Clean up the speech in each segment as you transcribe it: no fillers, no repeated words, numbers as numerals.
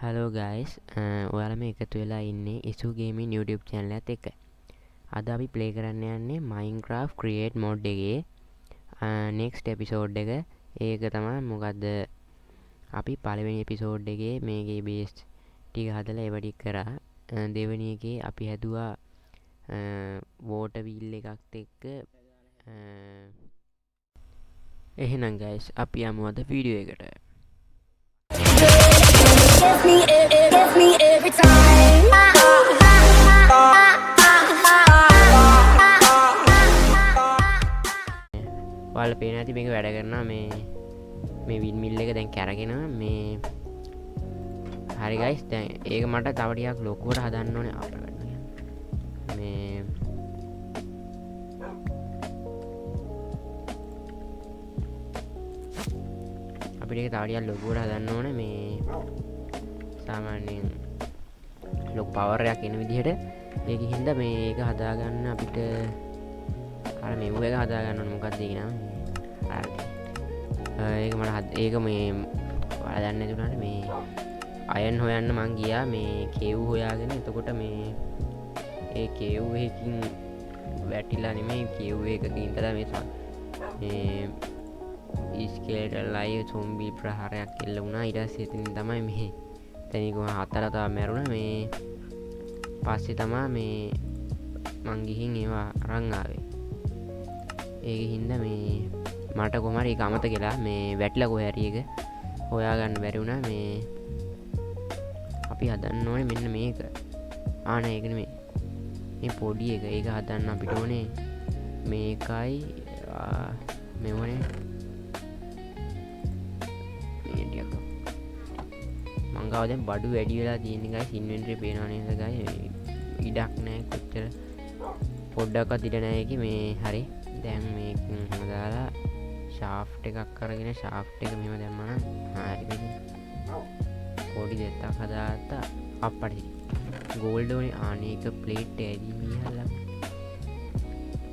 Hello guys ඔයාලම එකතු වෙලා ඉන්නේ ඉසු ගේමින් YouTube channel එකත් එක්ක. අද අපි ප්ලේ කරන්න යන්නේ Minecraft Create mode එකේ next episode එක. ඒක තමයි මොකද්ද අපි පළවෙනි episode එකේ මේකේ base ටික හදලා ඒව ටික කරා. දෙවෙනි එකේ අපි හැදුවා water wheel එකත් එක්ක. එහෙනම් guys අපි යමු අද වීඩියෝ එකට. Give me every time. ඔයාල පේන ඇති මේක වැඩ කරනවා මේ වින්මිල් එක දැන් කැරගෙන මේ හරි ගයිස් දැන් ඒක මට තව ටිකක් ලොකුවට හදන්න ඕනේ අපිට මේ අපිට ඒක තව ටිකක් ලොකුවට හදන්න ඕනේ මේ සාමාන්‍යයෙන් ලොකු පවර් එකක් එන විදිහට ඒකෙන් හින්දා මේක හදාගන්න අපිට අර මෙව එක හදාගන්න ඕනේ මොකක්ද ඒක නම ඒක මට ඒක මේ ඔයාලා දන්නේ නැතුණාට මේ අයන් හොයන්න මං ගියා මේ කේව් හොයාගෙන එතකොට මේ ඒ කේව් එකකින් වැටිලා නෙමෙයි කේව් එකකින් ඉඳලා මේ ස්කේලටල් ලයිව් සොම්බි ප්‍රහාරයක් එල්ල වුණා. ඊට පස්සේ එතනින් තමයි මේ එතනින් කොහොම හතර තව මැරුණා. මේ පස්සේ තමයි මේ මං ගිහින් ඒවා අරන් ආවේ. ඒක හින්දා මේ මට කොහොම හරි ඒක අමතක වෙලා මේ වැටිලා කොහේ හරි එක හොයාගන්න බැරි වුණා. මේ අපි හදන්න ඕනේ මෙන්න මේක. නෑ ඒක නෙමෙයි. මේ පොඩි එක. ඒක හදන්න අපිට ඕනේ මේකයි මෙවනේ මේ ටික. මං ගාව දැන් බඩු වැඩි වෙලා තියෙන ගයිස් ඉන්වෙන්ටරි පේනවා නේද ගයිස්? ඉඩක් නැහැ කොච්චර පොඩ්ඩක්වත් ඉඩ නැහැ ඒකේ මේ හරි. දැන් මේකෙන් හදාලා ෂාෆ්ට් එකක් අරගෙන ෂාෆ්ට් එක මෙහෙම දැම්මම හරි මේක පොඩි දෙයක් හදාගත්තා. අප්පටි ගෝල්ඩ් ඕනේ. අනේක ප්ලේට් ඇදී මිහලා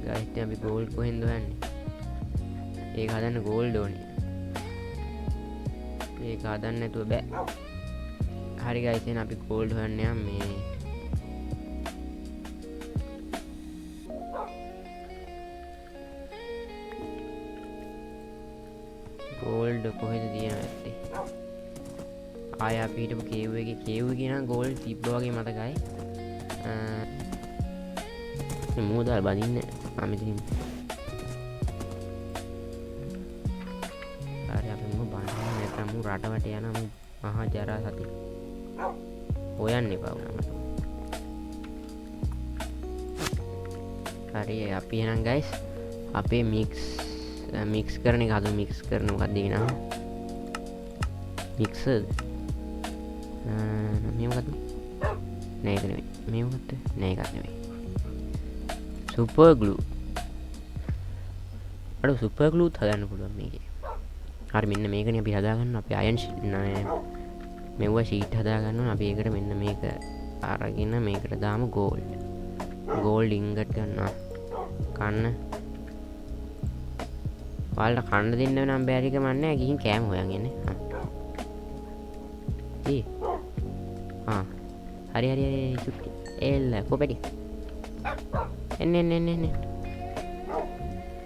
ගයිස් දැන් අපි ගෝල්ඩ් කොහෙන්ද හොයන්නේ? ඒක හදන්න ගෝල්ඩ් ඕනේ. ඒක හදන්න නැතුව බෑ. හරි ගයිස් එහෙනම් අපි ගෝල්ඩ් හොයන්න යන්න මේ ගෝල්ඩ් කොහෙද තියෙන්නේ? ආය අපි හිටපු කේව් එකේ නම් ගෝල්ඩ් තිබ්බ වගේ මතකයි. මූදාල් බඳින්න මෙතනින්. හරි අපි මූ බඳින්න නැත්නම් මූ රටවට යන මූ මහා ජරා සති හොයන්න එපා වුණා. හරි අපි එහෙනම් ගයිස් අපේ මික්ස් කරන එක හදමු. මික්ස් කරන මොකක්ද ඒක නම? මික්සර් මේ මොකක්ද? නෑ ඒක නෙමෙයි. මේ මොකක්ද? නෑ ඒකත් නෙමෙයි. Super glue. අර සුපර් ග්ලූත් හදන්න පුළුවන් මේකේ. හරි මෙන්න මේකනේ අපි හදාගන්න. අපි අයන් මෙව්ව ෂීට් හදාගන්න ඕන. අපි ඒකට මෙන්න මේක අරගෙන මේකට දාමු ගෝල්ඩ් ඉන්ගට් ගන්නවා. කන්න ඔයාලට කන්න දෙන්න නම් බැරි කම නැහැ. ගිහින් කෑම හොයන් එන්නේ. හරි සුට්ටි එල්ල කොපෙටි එන්න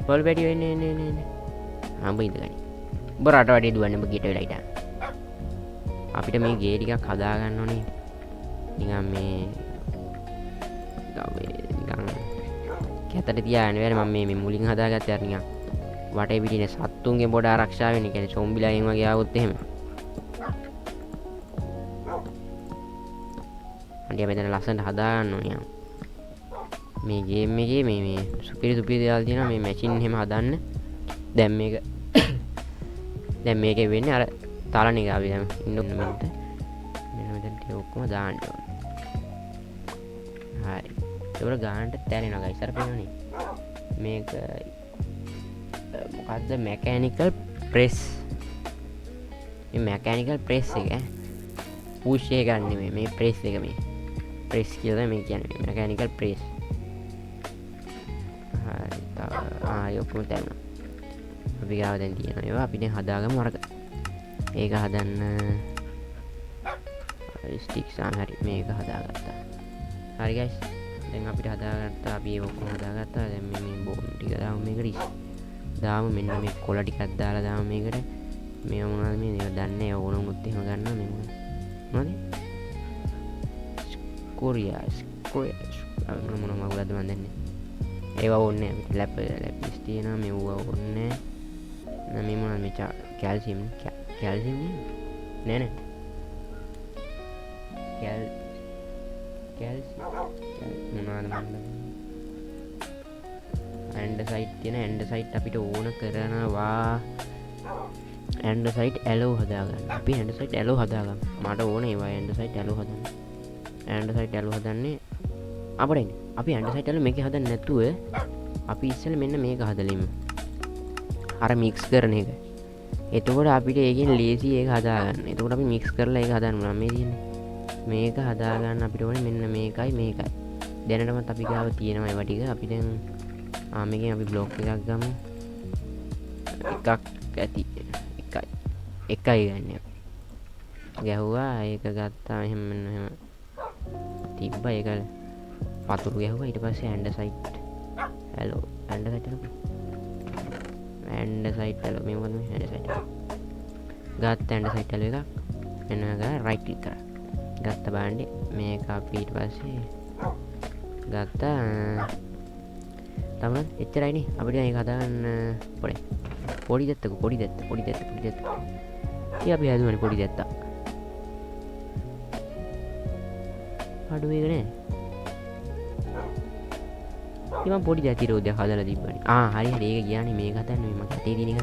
බෝල් බැටි එන්න උඹ ඉඳගනි. උඹ රට වටේ දුවන්න උඹ ගෙට වෙලා ඉඳන්. අපිට මේ ගේ ටිකක් හදාගන්න ඕනේ. නිකන් මේ නිකන් කැතට තියාගෙන බැරි මම මේ මුලින් හදාගත්තේ අර නිකන් වටේ පිටිනේ සත්තුන්ගේ බොඩ ආරක්ෂා වෙන්න. කියන්නේ සොම්බිලාගෙන් වගේ ආවොත් එහෙම. අන්තිම මෙතන ලස්සනට හදාගන්න ඕනේ. මේ ගේම් එකේ මේ සුපිරි දේවල් තියෙනවා. මේ මැෂින් එහෙම හදන්න. දැන් මේකේ වෙන්නේ අර තරණ එක අපි දැන් ඉන්න මෙතන මෙතන ටික ඔක්කොම දාන්න ඕනේ. හරි. ඒක ගානට තැරෙනවා ගයිස්. අර පේනවනේ. මේක මොකද්ද? මැකැනිකල් ප්‍රෙස්. මේ මැකැනිකල් ප්‍රෙස් එක පුෂ් එක ගන්න නෙමෙයි. මේ ප්‍රෙස් එක මේ ප්‍රෙස් කියලා මේ කියන්නේ මැකැනිකල් ප්‍රෙස්. හරි. ඔක්කොම තැරෙනවා. අපි ගාව දැන් තියෙනවා ඒවා අපි දැන් හදාගමු අරක. ඒක හදන්න ස්ටික්ස් හරි මේක හදාගත්තා. හරි guys දැන් අපිට හදාගත්තා අපි ඒ ඔක්කොම හදාගත්තා. දැන් මේ බෝන් ටික දාමු මේකට දාමු මෙන්න මේ කොළ ටිකක් දාලා දාමු මේකට. මේ මොනවද මේ නේද දන්නේ ඕනොත් එහෙම ගන්නවා මේ මොනවද ස්කෝරියා මොන මගුලද මන් දන්නේ. ඒවා ඕනේ අපිට ලැප්ස් තියෙනවා මේවා ඕනේ නෑ. මේ මොනවද මේ කැල්සියම් නෑ මොනවද මන්ද ඇන්ඩසයිට් තියෙන ඇන්ඩසයිට් අපිට ඕන කරනවා. ඇන්ඩසයිට් ඇලෝ හදාගන්න. අපි ඇන්ඩසයිට් ඇලෝ හදාගන්න. මට ඕන ඒවා ඇන්ඩසයිට් ඇලෝ හදන්න. ඇන්ඩසයිට් ඇලෝ හදන්නේ අපිට අපි ඇන්ඩසයිට් ඇලෝ මේක හදන්න නැතුව අපි ඉස්සෙල්ලා මෙන්න මේක හදලිමු. අර මික්ස් කරන එක. එතකොට අපිට ඒකෙන් ලේසි ඒක හදාගන්න. එතකොට අපි මික්ස් කරලා ඒක හදන්න ඕන. මේ තියෙන්නේ මේක හදාගන්න අපිට ඕනේ මෙන්න මේකයි මේකයි. දැනටමත් අපි ගාව තියෙනවා ඒවා ටික. අපි දැන් මේකෙන් අපි බ්ලොක් එකක් ගමු. එකක් ඇති එකයි ගන්න. ගැහුවා ඒක ගත්තා එහෙම තිබ්බා ඒක පතුරු ගැහුවා. ඊට පස්සේ ඇන්ඩසයිට් ඇලෝ ඇන්ඩසයිට් ඇලෝ මේ මොකද මේ ඇන්ඩසයිට් ගත්ත ඇන්ඩසයිට් ඇලෝ එකක් මෙන්න ගා රයිට් ක්ලික් කරා. ගත්ත බාණ්ඩේ මේක අපි ඊට පස්සේ ගත්තා. තමයි එච්චරයිනේ අපිට මේක හදාගන්න පොඩි දෙත්තක පොඩි දෙත්ත අපි හැදුවනේ පොඩි දෙත්තා. අඩු එක නෑ. ඉතින් පොඩි දෙති රෝදයක් හදලා තිබ්බනේ. හරි ඒක ගියානේ මේක හදන්න මම හිතේ දින එක.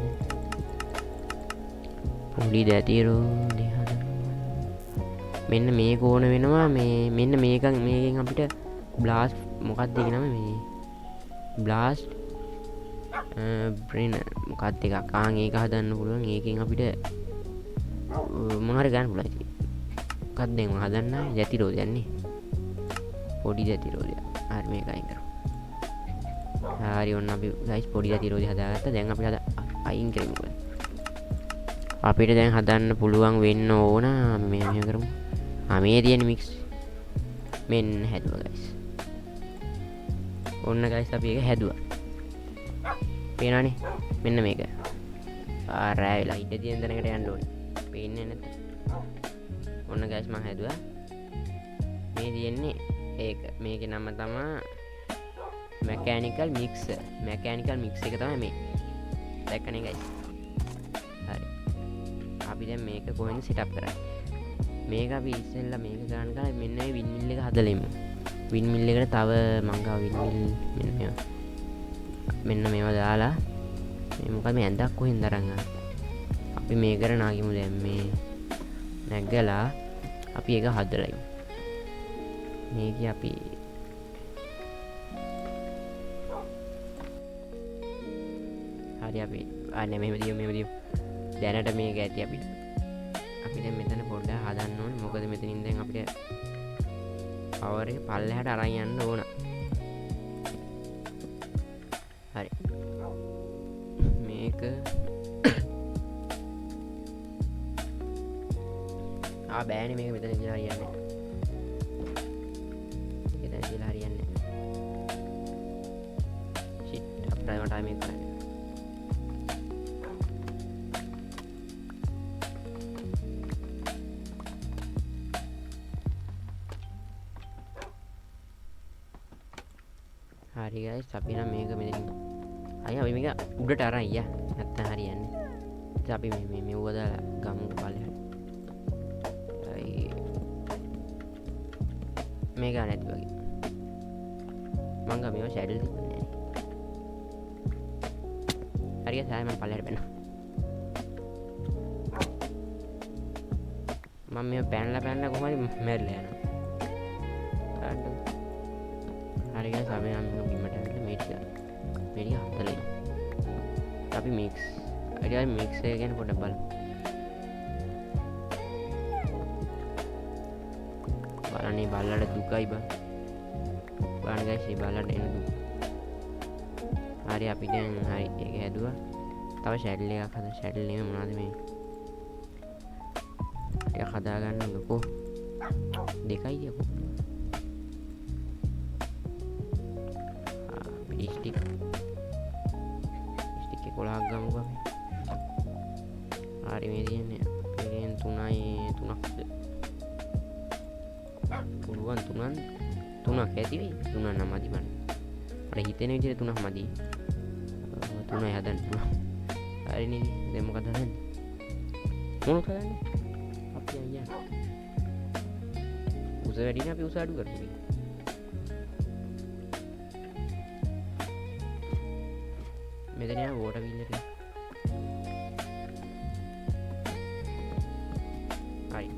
පොඩි දෙති රෝදේ හදන්න. මෙන්න මේක ඕන වෙනවා මේ මෙන්න මේකෙන් අපිට බ්ලාස්ට් මොකක්ද ඒක නම මේ බ්ලාස්ට් බ්‍රේන මොකක්ද එකක් ඒක හදන්න පුළුවන්. ඒකෙන් අපිට මොනවාරි ගන්න පුළුවන්. මොකක්ද දැන් මම හදන්න යති රෝදයක් නේ. පොඩි යති රෝදයක්. හරි මේක අයින් කරමු. හරි ඔන්න අපි ගයිස් පොඩි යති රෝදය හදාගත්තා. දැන් අපි අයින් කරමු. අපිට දැන් හදන්න පුළුවන් වෙන්න ඕන මෙහෙම කරමු. මේ තියෙන මික්ස් මෙන්න හැදුවා ගයිස්. ඔන්න ගයිස් අපි ඒක හැදුවා. පේනවනේ මෙන්න මේක. රෑ වෙලා ඉඳ තියෙන තැනකට යන්න ඕනේ. පේන්නේ නැද්ද? ඔන්න ගයිස් මම හැදුවා. මේ තියෙන්නේ ඒක. මේකේ නම තමයි මැකැනිකල් මික්සර්. මැකැනිකල් මික්ස් එක තමයි මේ. දැක්කනේ ගයිස්. හරි. අපි දැන් මේක කොහෙන්ද සෙටප් කරන්නේ? මේක අපි ඉස්සෙල්ලා මේක ගන්න කලින් මෙන්න මේ වින් මිල් එක හදලා ඉමු. වින් මිල් එකට තව මං ගාව වින් මිල් මෙන්න මේවා දාලා මේ මොකද මේ ඇඳක් කොහෙන්ද අරන් අපි මේකට නාගිමු. දැන් මේ නැගලා අපි ඒක හදලා ඉමු. මේක අපි හරි අපි මෙහෙම දියමු. දැනට මේක ඇති අපිට දැන් මෙතන පොඩ්ඩක් හදන්න ඕනේ. මොකද මෙතනින් දැන් අපිට පවර් එක පල්ලෙහාට අරන් යන්න ඕන. හරි මේක බෑනේ මේක මෙතන ඉඳලා හරියන්නේ. ඒක දැන් ඉඳලා හරියන්නේ. shit අප්‍රයිම ටයිම් එක කරන්නේ. හරි guys අපි නම් මේක මෙතනින් අපි මේක උඩට අරන් ගියා. නැත්තම් හරියන්නේ. ඉතින් අපි මේ මෙව්ව දාලා ගමු පල්ලෙහාට. මේක නැති වගේ. මං ගා මේව ෂැඩල් තිබුණේ නැහැ. හරි guys මම පල්ලෙහාට බැලුවා. මම මේ පැනලා කොහොමද මැරිලා යනවා. හරි guys අපි නම් බිමට ඇවිල්ලා මේක හදලා අපි මික්ස් එක ගැන පොඩ්ඩක් බලමු. බලන්නේ බල්ලට දුකයි බං. බලන්න guys මේ බල්ලට එන දුක. හරි අපි දැන් හරි ඒක හැදුවා. තව ෂැඩල් එකක් හදා ෂැඩල් නෙමෙයි මොනවද මේ ටික හදා ගන්න ලොකෝ. දෙකයි තියකෝ ස්ටික් 11ක් ගමුකෝ අපි හරි මේ තියෙන්නේ අපේ 3ක්ද පුළුවන් 3ක් ඇති වෙයි 3 නම් මදි මන් මට හිතෙන විදිහට 3ක් මදි 3යි හදන්න පුළුවන් හරි නේද දැන් මොකද හදන්නේ මොනවද හදන්නේ අපි අයියා උස වැඩිනේ අපි උස අඩු කරමු මෙතන යන වෝටර් බිල් එක හරි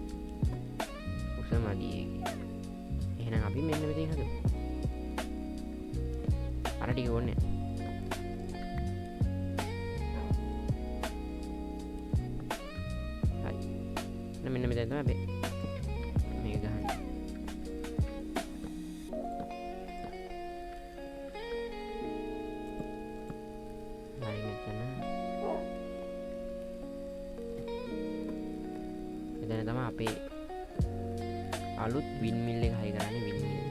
උස මදි එහෙනම් අපි මෙන්න මෙතන හදමු අර ටික ඕනේ හරි මෙන්න මෙතන තමයි මේක ගහන්න හරි මෙතන තමයි අපේ අලුත් වින් මිල් එක හයි කරන්නේ වින් මිල් එක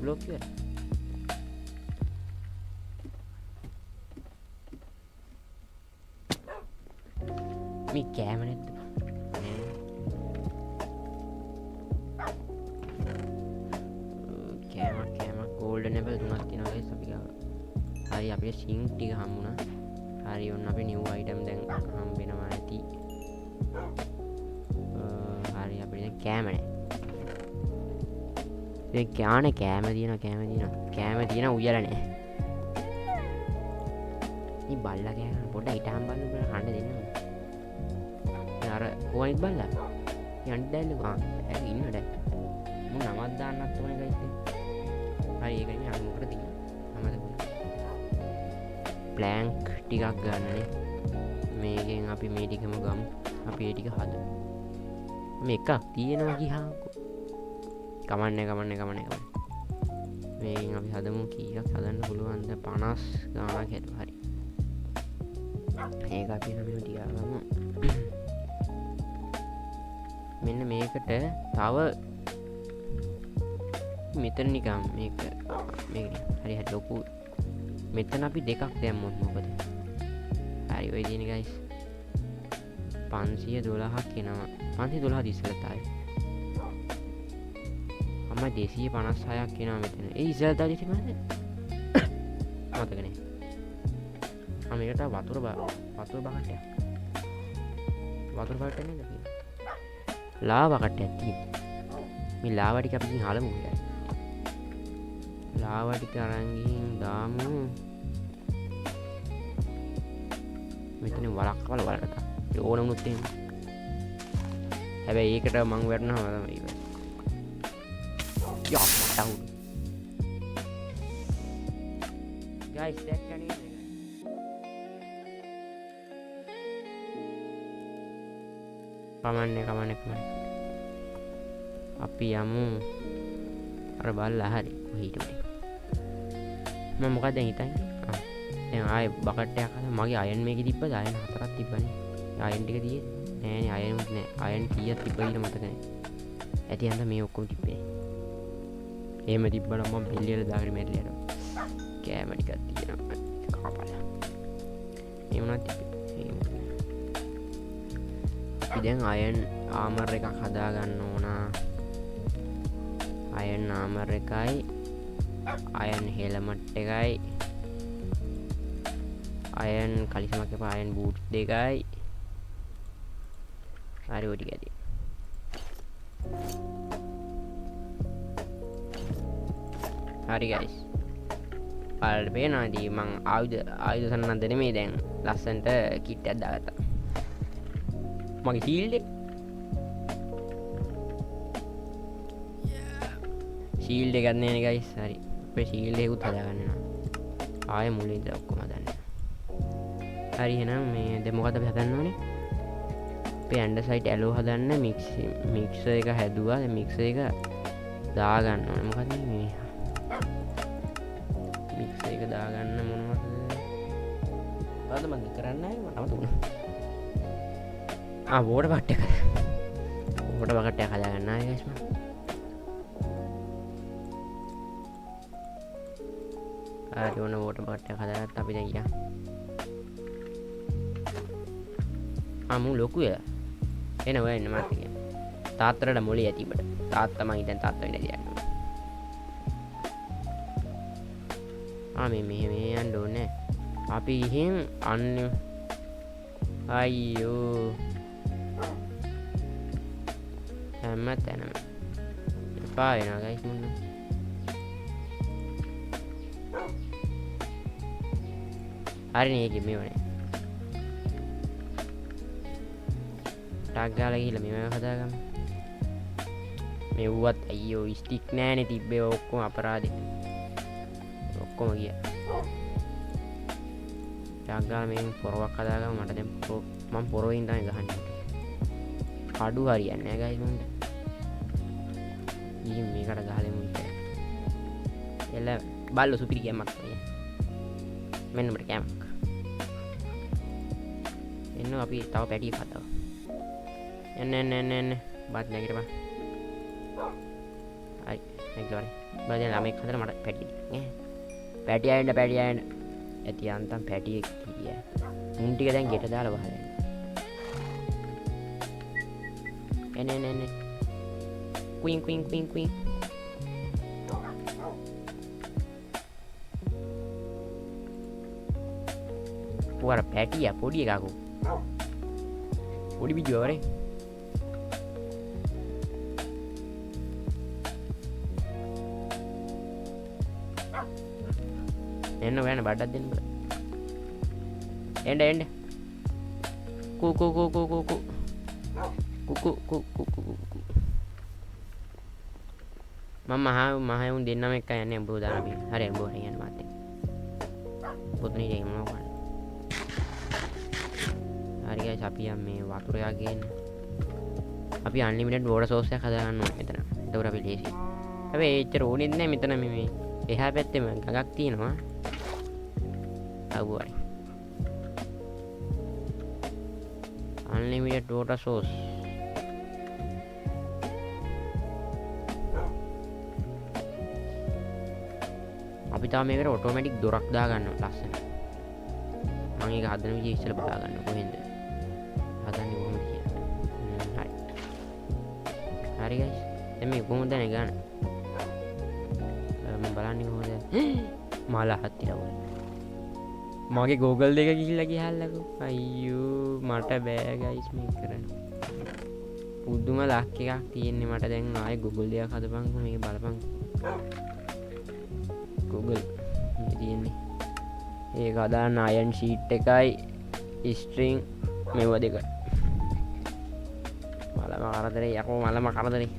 blok ya mi kෑම නැද්ද කෑම ගෝල්ඩන් ඇපල් 3ක් තියෙනවා guys අපි ගාව හරි අපේ සිංක් ටික හම්බුණා හරි ඔන්න අපි නිව් අයිටම් දැන් හම්බෙනවා ඇති හරි අපිට දැන් කෑම නැහැ කෑන කෑම තියෙන උයලා නෑ මේ බල්ලා කෑන පොඩ්ඩක් හිටහම් බලන්න බෑ කන්න දෙන්න අර කොහොමද බල්ලා යන්න දැල්ලු ඉන්න දැන් මම නමක් දාන්නත් ඕනේ ගයිස් හරි ඒකනේ අර මොකටද තියෙන්නේ නමද ප්ලෑන්ක් ටිකක් ගන්නනේ මේකෙන් අපි මේ ටිකම ගමු අපි ඒ ටික හදමු මේ එකක් තියෙනවා ගියාකෝ කමන්නේ මේකෙන් අපි හදමු කීයක් හදන්න පුළුවන්ද 50 ගානක් හැදුවා හරි ඒක අපි නම් තියාගමු මෙන්න මේකට තව මෙතන නිකම් මේක හරි ලොකු මෙතන අපි දෙකක් දැම්මොත් මොකද හරි ඔය දින guys 512ක් එනවා 512 ඉස්සෙල්ලා තායි අම්ම 256ක් එනවා මෙතන ඒ ඉස්සෙල්ලා තායි තිබුණාද මතක නෑ මේකට වතුර බකටයක් නේද ලාව බකටයක් තියෙනවා මේ ලාව ටික අපි ඉතින් හලමු ලාව ටික අරන් ගිහින් දාමු මෙතන වලක්වල වලට ඕන වුණොත් එහෙම හැබැයි ඒකට මං වැටෙනවා තමයි යා මට අවුල් guys දැක්කනේ කමන්නේ අපි යමු අර බල්ලා හරි කොහේට මම මොකක්ද දැන් හිතන්නේ දැන් ආයේ බකට් එකක් හදා මගේ අයන් මේකේ තිබ්බද අයන් 4ක් තිබ්බනේ අයන් ටික තියෙන්නේ නෑනේ අයනුත් නෑ අයන් කීයක් තිබ්බද කියලා මතක නෑ ඇති හන්ද මේ ඔක්කොම තිබ්බේ එහෙම තිබ්බනම් මම පිළියෙල දාගෙන මෙල්ල යනවා කෑම ටිකක් තියෙනවා කාපලා ඒ වුණත් තිබ්බේ අපි දැන් අයන් ආමර් එකක් හදා ගන්න ඕන අයන් ආමර් එකයි අයන් හෙලමට් එකයි අයන් කලිසමක් එපා අයන් බූට් දෙකයි හරි ඔය ටික ඇති හරි guys ඔයාලට පේනවාද මං ආයුධ සන්නද්ධ නෙමෙයි දැන් ලස්සන්ට කිට් එකක් දාගත්තා මගේ ශීල්ඩ් එක ශීල්ඩ එකක් නෑනේ ගයිස්. හරි අපේ ශීල්ඩ් එකකුත් හදාගන්න වෙනවා. ආයෙ මුලින් ඉඳලා ඔක්කොම හදන්න. හරි එහෙනම් මේ දැන් මොකද අපි හදන්න ඕනේ? අපේ ඇන්ඩර්සයිට් ඇලෝ හදන්න මික්සර් එක හැදුවා. දැන් මික්සර් එක දාගන්න ඕනේ. මොකද මේ මික්සර් එක දාගන්න මොනවද? මොකද මම කරන්න ආයේ මටම දුන්නා. වෝටර් බකට් එක. වෝටර් බකට් එක හදාගන්න ආයේ ගයිස් මම. හරි ඕන වෝටර් බකට් එක හදාගත්තා අපි දැන් ගියා. මු ලොකුය. එන ඔය එන්න මාත් ගියා. තාත්තට මොළේ ඇතිබට. තාත්තා මං හිතන් තාත්තා වෙන්න දියන්න. මේ යන්න ඕනේ. අපි ගිහින් අන්න අයියෝ හැම තැනම එපා වෙනවා ගයිස් මුන්න. හරිනේ ඒකේ මේවනේ. ටක් ගාලා ගිහලා මේව හදාගමු. මෙව්වත් අයියෝ ස්ටික් නෑනේ තිබ්බේ ඔක්කොම අපරාධේ. ඔක්කොම ගියා. ටක් ගාලා මේ පොරවක් හදාගමු. මට දැන් මම පොරවෙන් තමයි ගහන්නේ. අඩු හරියන්නේ නෑ ගයිස් මුන්ට. ඊ මේකට ගහලෙමු ඉතින්. එළ බල්ලෝ සුපිරි කැමක් නේ. මෙන්න මට කැමක්. එන්න අපි තව පැටියෙක් හදමු. එන්න බත් නැගිටපන්. හරි නැගිටවරේ. බදෙන් ළමෙක් හදලා මට පැටියෙක් නේ. පැටියෙන්න ඇති අන්තම් පැටියෙක් කිය. මුන් ටික දැන් ගෙට දාලා වහලා. එන්න ක්වීන් පුවර පැටියා පොඩි එකකෝ. පොඩි බිජුව වරේ. එන්න ඔයන බඩක් දෙන්න බල. එන්න කු මම මහයුන් දෙන්නම එක්ක යන්නේ උඹව දාන බි. හරි උඹව යන්න මාත් එක්ක. පොතනේ ගේම මොනවා. හරි ගයිස් අපි යම් මේ වතුර යගෙන අපි අන්ලිමිටඩ් වෝටර් සෝස් එකක් හදාගන්න ඕනේ මෙතන. ඒක අපි ලේසි. හැබැයි එච්චර ඕනෙත් නෑ මෙතන මේ එහා පැත්තේ ගඟක් තියෙනවා. අවුවයි. unlimited water source. අපි තාම මේකට ඔටෝමැටික් දොරක් දාගන්න ලස්සන. මම ඒක හදන විදිහ ඉස්සෙල්ලා බලා ගන්න කොහෙන්ද හදන්නේ කොහොමද කියලා. හරි guys දැන් මේ කොහොමද ගන්න මම බලන්නේ කොහොමද මාලා හත්තිලා වුණා. මගේ Google දෙක ගිහිල්ලා ගිහල්ලකෝ. අයියෝ මට බෑ guys මේක කරන්න. පුදුම ලක් එකක් තියෙන්නේ මට දැන් ආයේ Google දෙයක් හදපන්කෝ මේක බලපන්. Google මේ තියෙන්නේ. ඒක හදාන්න අයන් ෂීට් එකයි ස්ට්‍රිං මේව දෙක. මලම කරදරේ යකෝ මලම කරදරේ.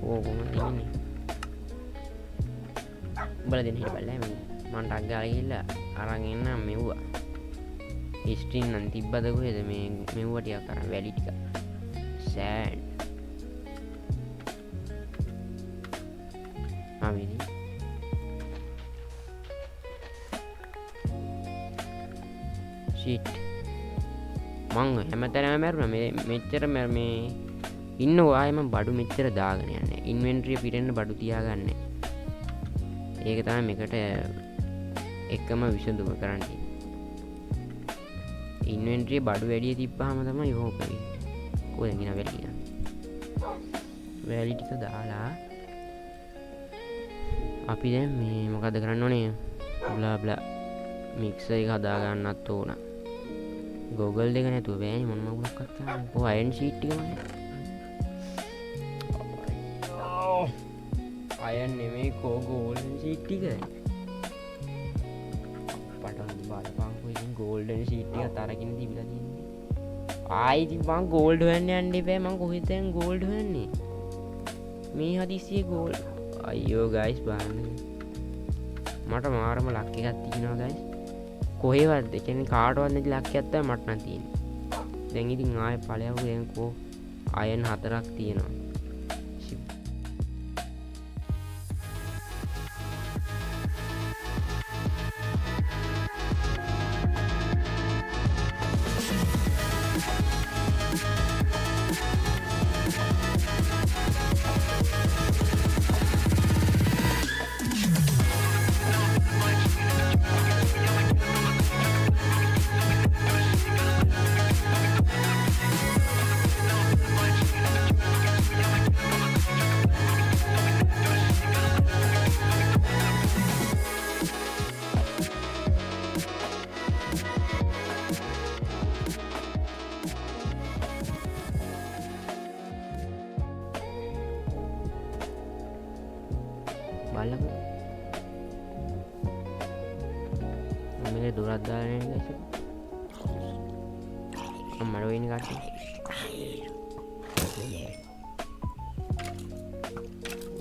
කොහොමද ඉන්නේ? උඹලා දෙන්න හිටපල්ලා මම ටක් ගාලා ගිහිල්ලා අරන් එන්න මෙව්වා. ස්ට්‍රිං නම් තිබ්බද කොහෙද මේ මෙව්වා ටිකක් අරන් වැලි ටික. සෑන්ඩ්. ආවිලි. ෂීට්. මං හැමතැනම මැරුණා මෙච්චර මේ ඉන්නකෝ ආයෙ මම බඩු මෙච්චර දාගෙන යන්නේ. ඉන්වෙන්ටරි පිරෙන්න බඩු තියාගන්නේ. ඒක තමයි මේකට එකම විසඳුම කරන්න තියෙන්නේ. ඉන්වෙන්ටරි බඩු වැඩි තිබ්බාම තමයි ඕක වෙන්නේ. කොහෙන්ද ගිනා වැලි ගිනා. වැලි ටික දාලා අපි දැන් මේ මොකද කරන්න ඕනේ? බ්ලා බ්ලා මික්සර් එක හදා ගන්නත් ඕන. Google දෙක නැතුව බෑනේ මොන මොකක් කරන්න. කො අයන් ෂීට් ටික මන්නේ. අයන් නෙමෙයි කෝ ගෝල්ඩන් ෂීට් ටික. පටන් බලපන් කොයින් ගෝල්ඩන් ෂීට් ටික තරකින් තිබිලා තියෙන්නේ. ආයි ඉතින් මං ගෝල්ඩ් හොයන්න යන්න ඉබේ මං කොහෙද දැන් ගෝල්ඩ් හොයන්නේ? මේ හදිසිය ගෝල් අයියෝ ගයිස් බලන්න මට මාරම ලක් එකක් තියෙනවා ගයිස් කොහෙවත් ඒ කියන්නේ කාටවත් නැති ලක් එකක් තමයි මට නම් තියෙන්නේ දැන් ඉතින් ආයෙ ඵලයව එන්කෝ අයන් 4ක් තියෙනවා බලමු මම දුරක් දාලා නේ ගයිස් අම්මර වෙන්නේ කට්ටිය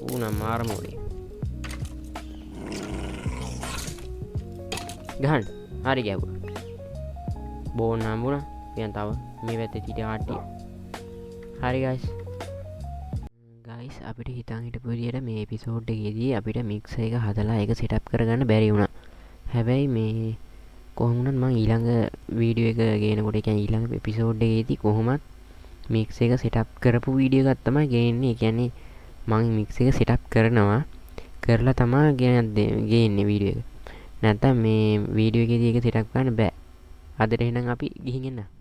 ඌන මාරමෝලේ ගහන්න හරි ගැව්වා බෝන් හම්බුණා පියන් තව මේ පැත්තේ හිටිය කට්ටිය හරි ගයිස් ගයිස් අපිට හිතන් හිටපු විදියට මේ එපිසෝඩ් එකේදී අපිට මික්සර් එක හදලා ඒක සෙටප් කරගන්න බැරි වුණා. හැබැයි මේ කොහොම වුණත් මම ඊළඟ වීඩියෝ එක ගේනකොට ඒ කියන්නේ ඊළඟ එපිසෝඩ් එකේදී කොහොමත් මික්ස් එක සෙටප් කරපු වීඩියෝ එකක් තමයි ගේන්නේ. ඒ කියන්නේ මම මික්ස් එක සෙටප් කරනවා කරලා තමයි ගේන්නේ වීඩියෝ එක. නැත්නම් මේ වීඩියෝ එකේදී ඒක සෙටප් කරන්න බෑ. අදට එහෙනම් අපි ගිහින් එන්න.